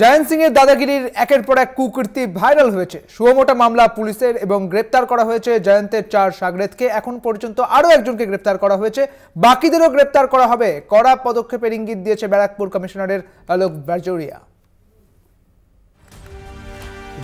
জয়ন্ত সিং এর দাদাগিরির একের পর এক কুকীর্তি ভাইরাল হয়েছে। সুমোটা মামলা পুলিশের এবং গ্রেপ্তার করা হয়েছে জয়ন্তের 4 সাগরেদকে। এখন পর্যন্ত আরো একজনকে গ্রেপ্তার করা হয়েছে, বাকিদেরও গ্রেপ্তার করা হবে। কড়া পদক্ষেপের ইঙ্গিত দিয়েছে ব্যারাকপুর কমিশনারের আলোক বারজোরিয়া।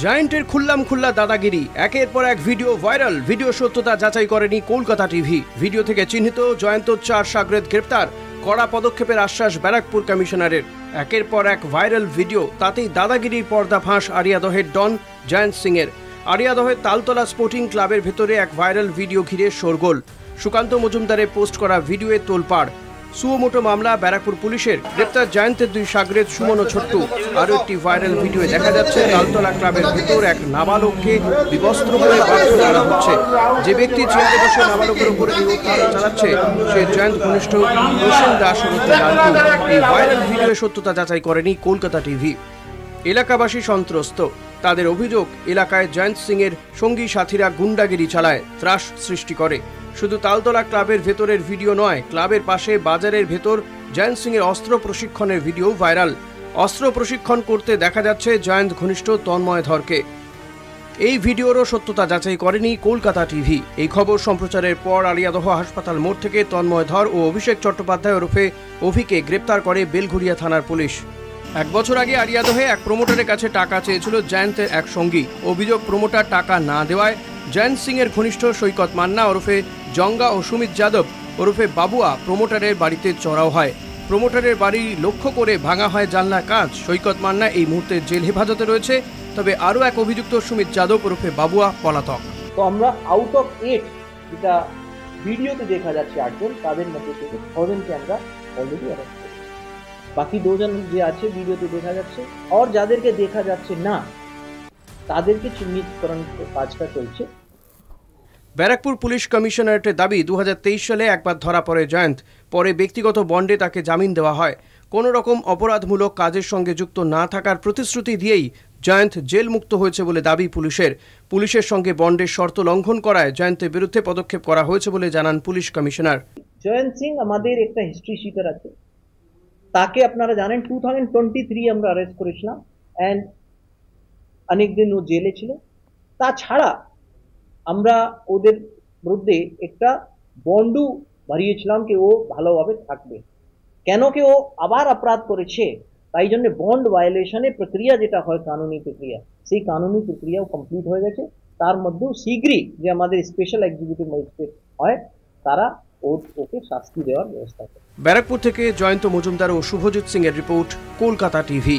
জয়ন্তের খুল্লা দাদাগিরি, একের পর এক ভিডিও ভাইরাল। ভিডিও সত্যতা যাচাই করেনি কলকাতা টিভি। ভিডিও থেকে চিহ্নিত জয়ন্ত 4 সাগরেদ গ্রেপ্তার। কড়া পদক্ষেপের আশ্বাস ব্যারাকপুর কমিশনারের। একের পর এক ভাইরাল ভিডিও, তাতেই দাদাগিরির পর্দা ফাঁস আরিয়াদহের ডন জয়ন্ত সিং এর। আরিয়াদহের তালতলা স্পোর্টিং ক্লাবের ভেতরে এক ভাইরাল ভিডিও ঘিরে শোরগোল। সুকান্ত মজুমদারের পোস্ট করা ভিডিওয়ে তোলপাড়। সুমোটো মামলা ব্যারাকপুর পুলিশের। গ্রেপ্তার জয়ন্তের 2 সাগরেদ সুমন ও ছোট্টু। আরও একটি ভাইরাল ভিডিওয়ে দেখা যাচ্ছে তালতলা ক্লাবের ভেতর এক নাবালককে বিবস্ত্র করে বাধ্য করা হচ্ছে। যে ব্যক্তি চেয়ারে বসে নাবালকের উপরে অত্যাচার চালাচ্ছে সে জয়ন্ত ঘনিষ্ঠ প্রসেন দাস ওরফে লালটু। এই ভাইরাল ভিডিওর সত্যতা যাচাই করেনি কলকাতা টিভি। এলাকাবাসী সন্ত্রস্ত। তাদের অভিযোগ, এলাকায় জয়ন্ত সিং এর সঙ্গী সাথীরা গুন্ডাগিরি চালায়, ত্রাস সৃষ্টি করে। শুধু তালতলা ক্লাবের ভেতরের ভিডিও নয়, ক্লাবের পাশে বাজারের ভেতর জয়ন্ত সিং এর অস্ত্র প্রশিক্ষণের ভিডিও ভাইরাল। অস্ত্র প্রশিক্ষণ করতে দেখা যাচ্ছে জয়ন্ত ঘনিষ্ঠ তন্ময় ধরকে। এই ভিডিওরও সত্যতা যাচাই করেনি কলকাতা টিভি। এই খবর সম্প্রচারের পর আলিয়াদহ হাসপাতাল মোড় থেকে তন্ময় ধর ও অভিষেক চট্টোপাধ্যায় ওরফে অভিকে গ্রেপ্তার করে বেলঘরিয়া থানার পুলিশ। 1 বছর আগে আরিয়াদহে এক প্রমোটারের কাছে টাকা চেয়েছিল জয়ন্তের এক সঙ্গী। অভিযোগ, প্রমোটার টাকা না দেওয়ায় জয়ন্ত সিং এর ঘনিষ্ঠ সৈকত মান্না ওরফে জঙ্গা ও সুমিত যাদব ওরফে বাবুয়া প্রমোটারের বাড়িতে চড়াও হয়। প্রমোটারের বাড়ি লক্ষ্য করে ভাঙা হয় জানলার কাঁচ। সৈকত মান্না এই মুহূর্তে জেল হেফাজতে রয়েছে। তবে আরও এক অভিযুক্ত সুমিত যাদব ওরফে বাবুয়া পলাতক। তো আমরা আউট অফ 8 যেটা ভিডিওতে দেখা যাচ্ছে 8 জন, তাদের মধ্যে থেকে 6 জনকে আমরা অলরেডি অ্যারেস্ট করেছি। বাকি 2 জন যে আছে ভিডিওতে দেখা যাচ্ছে, আর যাদেরকে দেখা যাচ্ছে না তাদেরকে চিহ্নিতকরণ কাজটা চলছে। ব্যারাকপুর পুলিশ কমিশনারেটের দাবি, 2023 সালে একবার ধরা পড়ে জয়ন্ত। পরে ব্যক্তিগত বন্ডে তাকে জামিন দেওয়া হয়। কোনো রকম অপরাধমূলক কাজের সঙ্গে যুক্ত না থাকার প্রতিশ্রুতি দিয়েই জয়ন্ত জেল মুক্ত হয়েছে বলে দাবি পুলিশের। পুলিশের সঙ্গে বন্ডের শর্ত লঙ্ঘন করায় জয়ন্তের বিরুদ্ধে পদক্ষেপ করা হয়েছে বলে জানান পুলিশ কমিশনার। জয়ন্ত সিং আমাদের একটা হিস্ট্রি শিটার আছে। তাকে আপনারা জানেন 2023 আমরা অ্যারেস্ট করেছিলাম অ্যান্ড অনেকদিন ও জেলে ছিল। তাছাড়া আমরা ওদের বিরুদ্ধে একটা বন্ডও বাড়িয়েছিলাম কি ও ভালোভাবে থাকবে। কেন কি ও আবার অপরাধ করেছে, তাই জন্য বন্ড ভায়োলেশনের প্রক্রিয়া যেটা হয় কানুনি প্রক্রিয়া, সেই কানুনি প্রক্রিয়াও কমপ্লিট হয়ে গেছে। তার মধ্যেও শীঘ্রই যে আমাদের স্পেশাল এক্সিকিউটিভ ম্যাজিস্ট্রেট হয় তারা ওকে শাস্তি দেওয়ার ব্যবস্থা করে। ব্যারাকপুর থেকে জয়ন্ত মজুমদার ও শুভজিৎ সিং এর রিপোর্ট, কলকাতা টিভি।